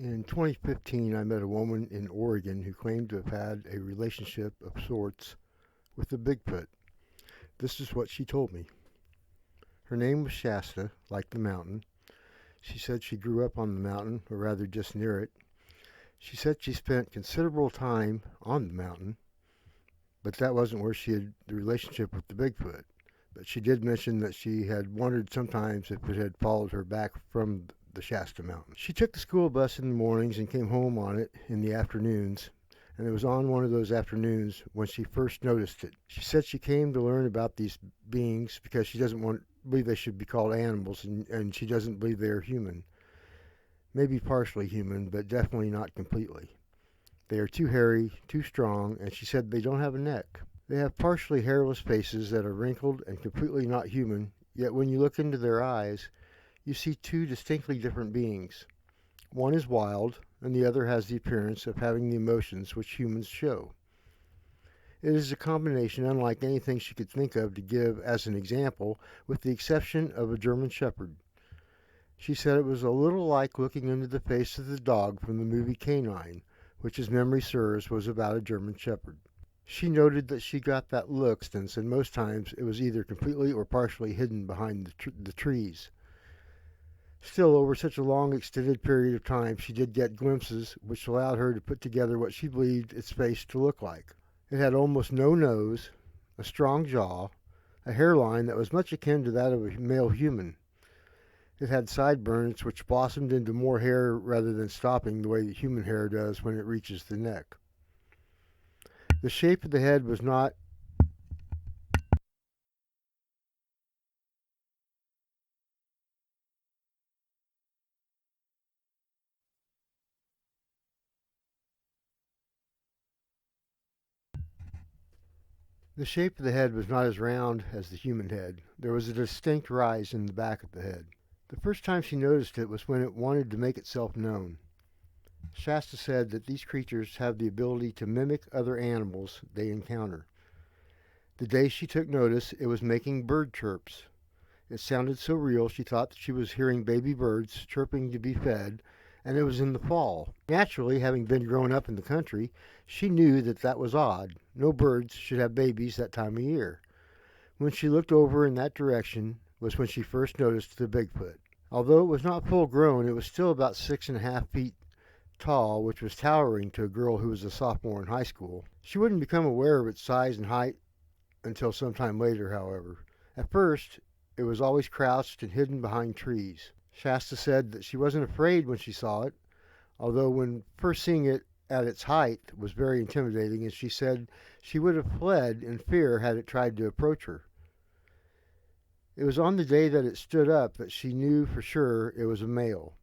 In 2015, I met a woman in Oregon who claimed to have had a relationship of sorts with a Bigfoot. This is what she told me. Her name was Shasta, like the mountain. She said she grew up on the mountain, or rather just near it. She said she spent considerable time on the mountain, but that wasn't where she had the relationship with the Bigfoot. But she did mention that she had wondered sometimes if it had followed her back from the Shasta Mountain. She took the school bus in the mornings and came home on it in the afternoons, and it was on one of those afternoons when she first noticed it. She said she came to learn about these beings because she doesn't believe they should be called animals, and she doesn't believe they are human. Maybe partially human, but definitely not completely. They are too hairy, too strong, and she said they don't have a neck. They have partially hairless faces that are wrinkled and completely not human, yet when you look into their eyes, you see two distinctly different beings. One is wild, and the other has the appearance of having the emotions which humans show. It is a combination unlike anything she could think of to give as an example, with the exception of a German Shepherd. She said it was a little like looking into the face of the dog from the movie Canine, which as memory serves was about a German Shepherd. She noted that she got that look since, and most times it was either completely or partially hidden behind the trees. Still, over such a long extended period of time, she did get glimpses which allowed her to put together what she believed its face to look like. It had almost no nose, a strong jaw, a hairline that was much akin to that of a male human. It had sideburns which blossomed into more hair rather than stopping the way the human hair does when it reaches the neck. The shape of the head was not The shape of the head was not as round as the human head. There was a distinct rise in the back of the head. The first time she noticed it was when it wanted to make itself known. Shasta said that these creatures have the ability to mimic other animals they encounter. The day she took notice, it was making bird chirps. It sounded so real she thought that she was hearing baby birds chirping to be fed, and it was in the fall. Naturally, having been grown up in the country, she knew that that was odd. No birds should have babies that time of year. When she looked over in that direction was when she first noticed the Bigfoot. Although it was not full grown, it was still about 6.5 feet tall, which was towering to a girl who was a sophomore in high school. She wouldn't become aware of its size and height until some time later, however. At first, it was always crouched and hidden behind trees. Shasta said that she wasn't afraid when she saw it, although when first seeing it at its height was very intimidating, and she said she would have fled in fear had it tried to approach her. It was on the day that it stood up that she knew for sure it was a male.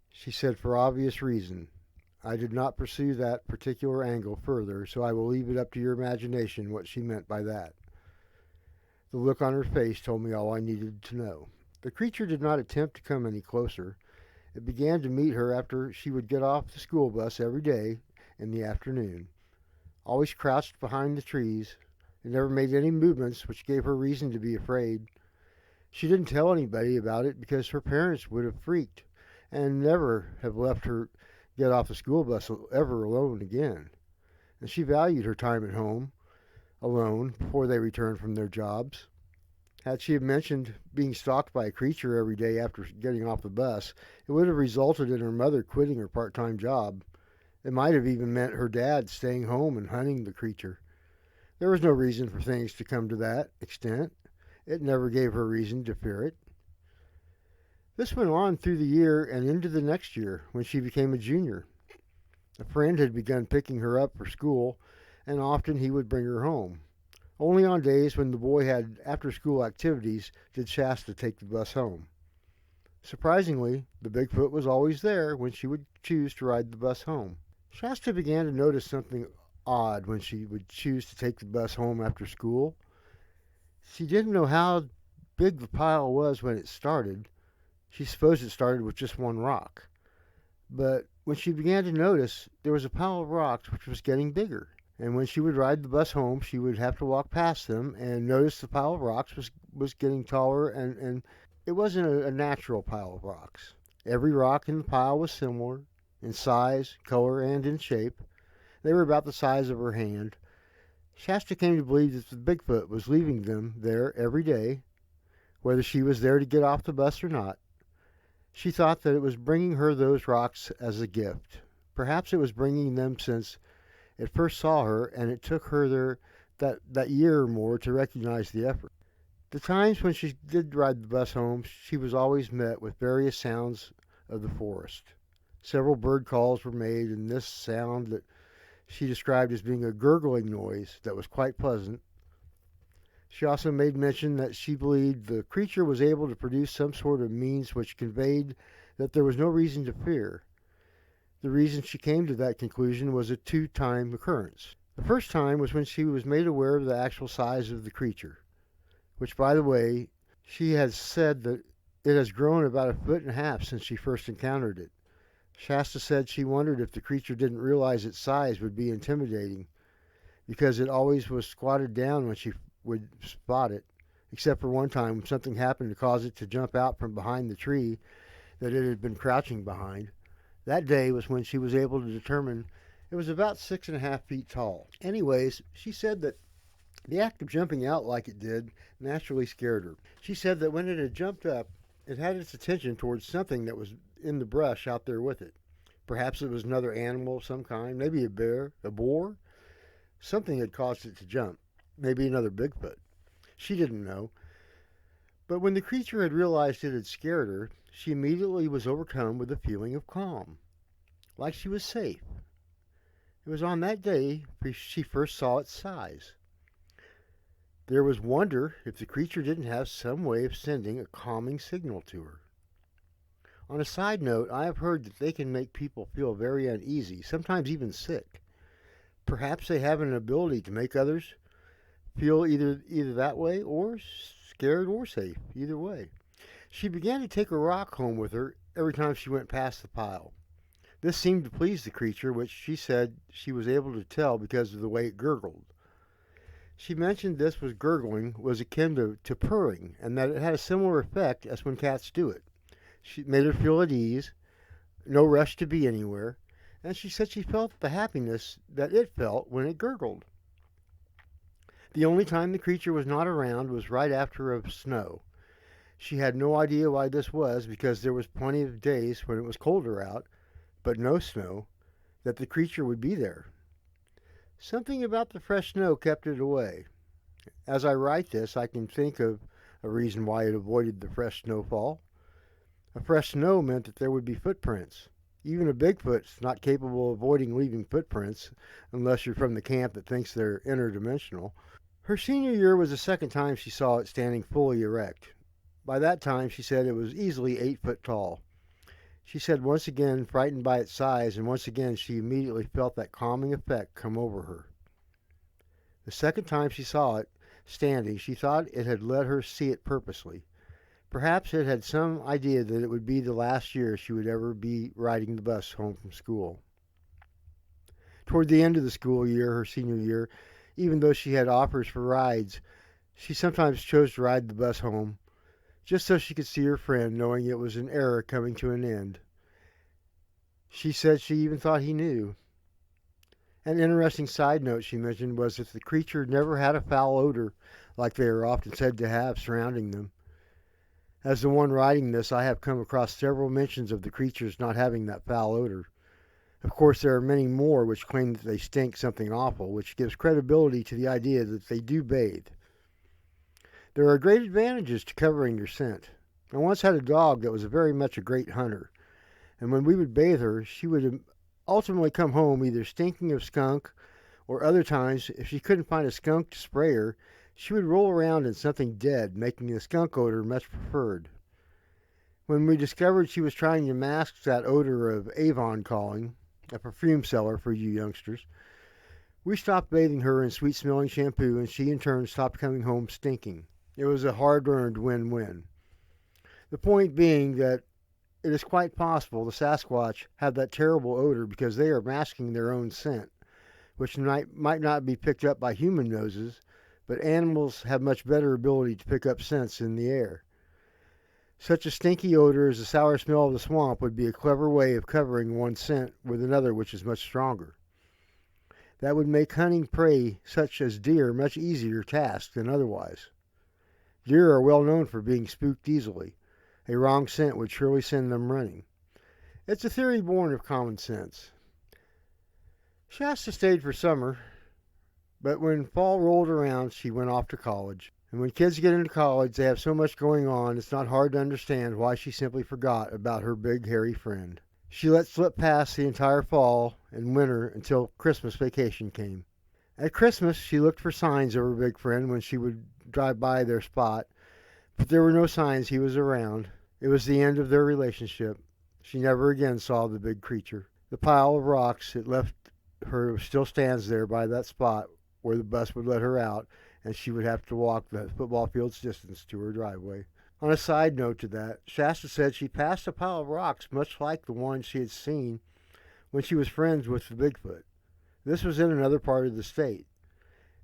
She said for obvious reason. I did not pursue that particular angle further, so I will leave it up to your imagination what she meant by that. The look on her face told me all I needed to know. The creature did not attempt to come any closer. It began to meet her after she would get off the school bus every day in the afternoon. Always crouched behind the trees. It never made any movements which gave her reason to be afraid. She didn't tell anybody about it because her parents would have freaked and never have left her get off the school bus ever alone again. And she valued her time at home, alone, before they returned from their jobs. Had she mentioned being stalked by a creature every day after getting off the bus, it would have resulted in her mother quitting her part-time job. It might have even meant her dad staying home and hunting the creature. There was no reason for things to come to that extent. It never gave her reason to fear it. This went on through the year and into the next year when she became a junior. A friend had begun picking her up for school, and often he would bring her home. Only on days when the boy had after-school activities did Shasta take the bus home. Surprisingly, the Bigfoot was always there when she would choose to ride the bus home. Shasta began to notice something odd when she would choose to take the bus home after school. She didn't know how big the pile was when it started. She supposed it started with just one rock. But when she began to notice, there was a pile of rocks which was getting bigger. And when she would ride the bus home, she would have to walk past them and notice the pile of rocks was getting taller, and it wasn't a natural pile of rocks. Every rock in the pile was similar. in size, color, and in shape. They were about the size of her hand. Shasta came to believe that the Bigfoot was leaving them there every day, whether she was there to get off the bus or not. She thought that it was bringing her those rocks as a gift. Perhaps it was bringing them since it first saw her, and it took her there that year or more to recognize the effort. The times when she did ride the bus home, she was always met with various sounds of the forest. Several bird calls were made, and this sound that she described as being a gurgling noise that was quite pleasant. She also made mention that she believed the creature was able to produce some sort of means which conveyed that there was no reason to fear. The reason she came to that conclusion was a two-time occurrence. The first time was when she was made aware of the actual size of the creature, which, by the way, she has said that it has grown about 1.5 feet since she first encountered it. Shasta said she wondered if the creature didn't realize its size would be intimidating, because it always was squatted down when she would spot it, except for one time when something happened to cause it to jump out from behind the tree that it had been crouching behind. That day was when she was able to determine it was about 6.5 feet tall. Anyways, she said that the act of jumping out like it did naturally scared her. She said that when it had jumped up, it had its attention towards something that was in the brush out there with it. Perhaps it was another animal of some kind, maybe a bear, a boar. Something had caused it to jump. Maybe another Bigfoot. She didn't know. But when the creature had realized it had scared her, she immediately was overcome with a feeling of calm, like she was safe. It was on that day she first saw its size. There was wonder if the creature didn't have some way of sending a calming signal to her. On a side note, I have heard that they can make people feel very uneasy, sometimes even sick. Perhaps they have an ability to make others feel either that way, or scared or safe, either way. She began to take a rock home with her every time she went past the pile. This seemed to please the creature, which she said she was able to tell because of the way it gurgled. She mentioned this gurgling was akin to purring, and that it had a similar effect as when cats do it. She made her feel at ease, no rush to be anywhere, and she said she felt the happiness that it felt when it gurgled. The only time the creature was not around was right after a snow. She had no idea why this was, because there was plenty of days when it was colder out, but no snow, that the creature would be there. Something about the fresh snow kept it away. As I write this, I can think of a reason why it avoided the fresh snowfall. A fresh snow meant that there would be footprints. Even a Bigfoot's not capable of avoiding leaving footprints, unless you're from the camp that thinks they're interdimensional. Her senior year was the second time she saw it standing fully erect. By that time, she said it was easily 8 foot tall. She said once again, frightened by its size, and once again she immediately felt that calming effect come over her. The second time she saw it standing, she thought it had let her see it purposely. Perhaps it had some idea that it would be the last year she would ever be riding the bus home from school. Toward the end of the school year, her senior year, even though she had offers for rides, she sometimes chose to ride the bus home, just so she could see her friend, knowing it was an era coming to an end. She said she even thought he knew. An interesting side note she mentioned was that the creature never had a foul odor like they are often said to have surrounding them. As the one writing this, I have come across several mentions of the creatures not having that foul odor. Of course, there are many more which claim that they stink something awful, which gives credibility to the idea that they do bathe. There are great advantages to covering your scent. I once had a dog that was very much a great hunter, and when we would bathe her, she would ultimately come home either stinking of skunk, or other times, if she couldn't find a skunk to spray her, she would roll around in something dead, making the skunk odor much preferred. When we discovered she was trying to mask that odor of Avon calling, a perfume seller for you youngsters, we stopped bathing her in sweet-smelling shampoo, and she in turn stopped coming home stinking. It was a hard-earned win-win. The point being that it is quite possible the Sasquatch have that terrible odor because they are masking their own scent, which might not be picked up by human noses, but animals have much better ability to pick up scents in the air. Such a stinky odor as the sour smell of the swamp would be a clever way of covering one's scent with another which is much stronger. That would make hunting prey such as deer much easier task than otherwise. Deer are well known for being spooked easily. A wrong scent would surely send them running. It's a theory born of common sense. Shasta stayed for summer, but when fall rolled around, she went off to college. And when kids get into college, they have so much going on, it's not hard to understand why she simply forgot about her big, hairy friend. She let slip past the entire fall and winter until Christmas vacation came. At Christmas, she looked for signs of her big friend when she would drive by their spot, but there were no signs he was around. It was the end of their relationship. She never again saw the big creature. The pile of rocks it left her still stands there by that spot where the bus would let her out, and she would have to walk the football field's distance to her driveway. On a side note to that, Shasta said she passed a pile of rocks much like the one she had seen when she was friends with the Bigfoot. This was in another part of the state.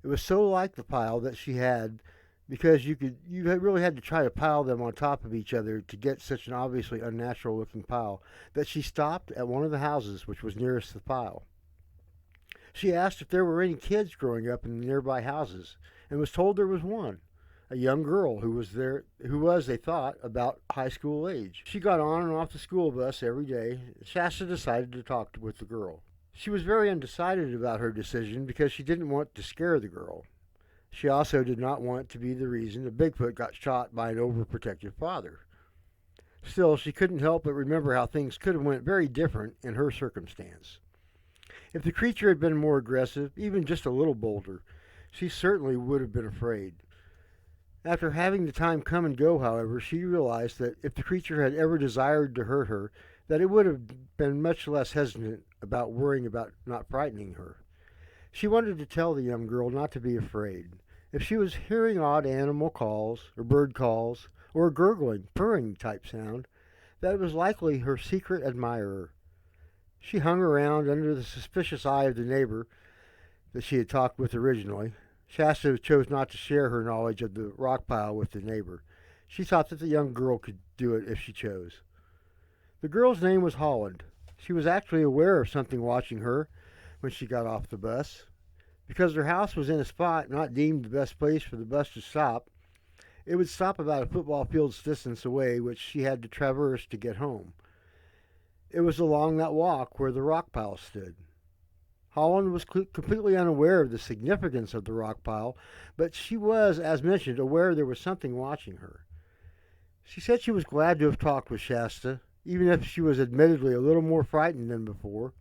It was so like the pile that she had because you really had to try to pile them on top of each other to get such an obviously unnatural looking pile that she stopped at one of the houses which was nearest the pile. She asked if there were any kids growing up in the nearby houses and was told there was one, a young girl who was, they thought, about high school age. She got on and off the school bus every day. Shasta decided to talk with the girl. She was very undecided about her decision because she didn't want to scare the girl. She also did not want to be the reason a Bigfoot got shot by an overprotective father. Still, she couldn't help but remember how things could have went very different in her circumstance. If the creature had been more aggressive, even just a little bolder, she certainly would have been afraid. After having the time come and go, however, she realized that if the creature had ever desired to hurt her, that it would have been much less hesitant about worrying about not frightening her. She wanted to tell the young girl not to be afraid. If she was hearing odd animal calls, or bird calls, or a gurgling, purring type sound, that it was likely her secret admirer. She hung around under the suspicious eye of the neighbor that she had talked with originally. Shasta chose not to share her knowledge of the rock pile with the neighbor. She thought that the young girl could do it if she chose. The girl's name was Holland. She was actually aware of something watching her when she got off the bus. Because her house was in a spot not deemed the best place for the bus to stop, it would stop about a football field's distance away, which she had to traverse to get home. It was along that walk where the rock pile stood. Holland was completely unaware of the significance of the rock pile, but she was, as mentioned, aware there was something watching her. She said she was glad to have talked with Shasta, even if she was admittedly a little more frightened than before.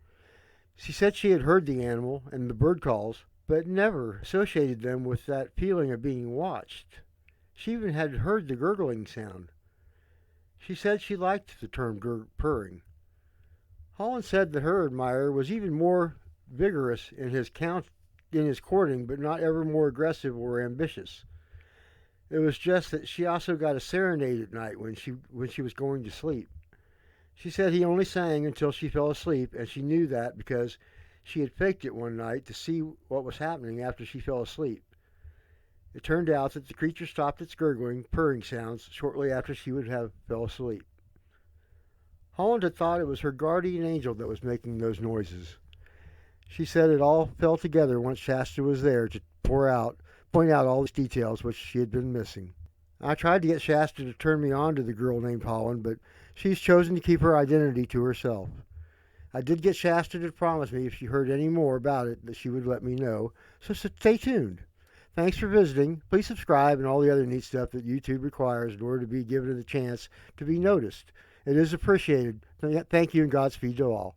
She said she had heard the animal and the bird calls, but never associated them with that feeling of being watched. She even had heard the gurgling sound. She said she liked the term purring. Holland said that her admirer was even more vigorous in his courting, but not ever more aggressive or ambitious. It was just that she also got a serenade at night when she was going to sleep. She said he only sang until she fell asleep, and she knew that because she had faked it one night to see what was happening after she fell asleep. It turned out that the creature stopped its gurgling, purring sounds shortly after she would have fell asleep. Holland had thought it was her guardian angel that was making those noises. She said it all fell together once Shasta was there to point out all the details which she had been missing. I tried to get Shasta to turn me on to the girl named Holland, but she's chosen to keep her identity to herself. I did get Shasta to promise me if she heard any more about it that she would let me know, so stay tuned. Thanks for visiting. Please subscribe and all the other neat stuff that YouTube requires in order to be given the chance to be noticed. It is appreciated. Thank you and Godspeed to all.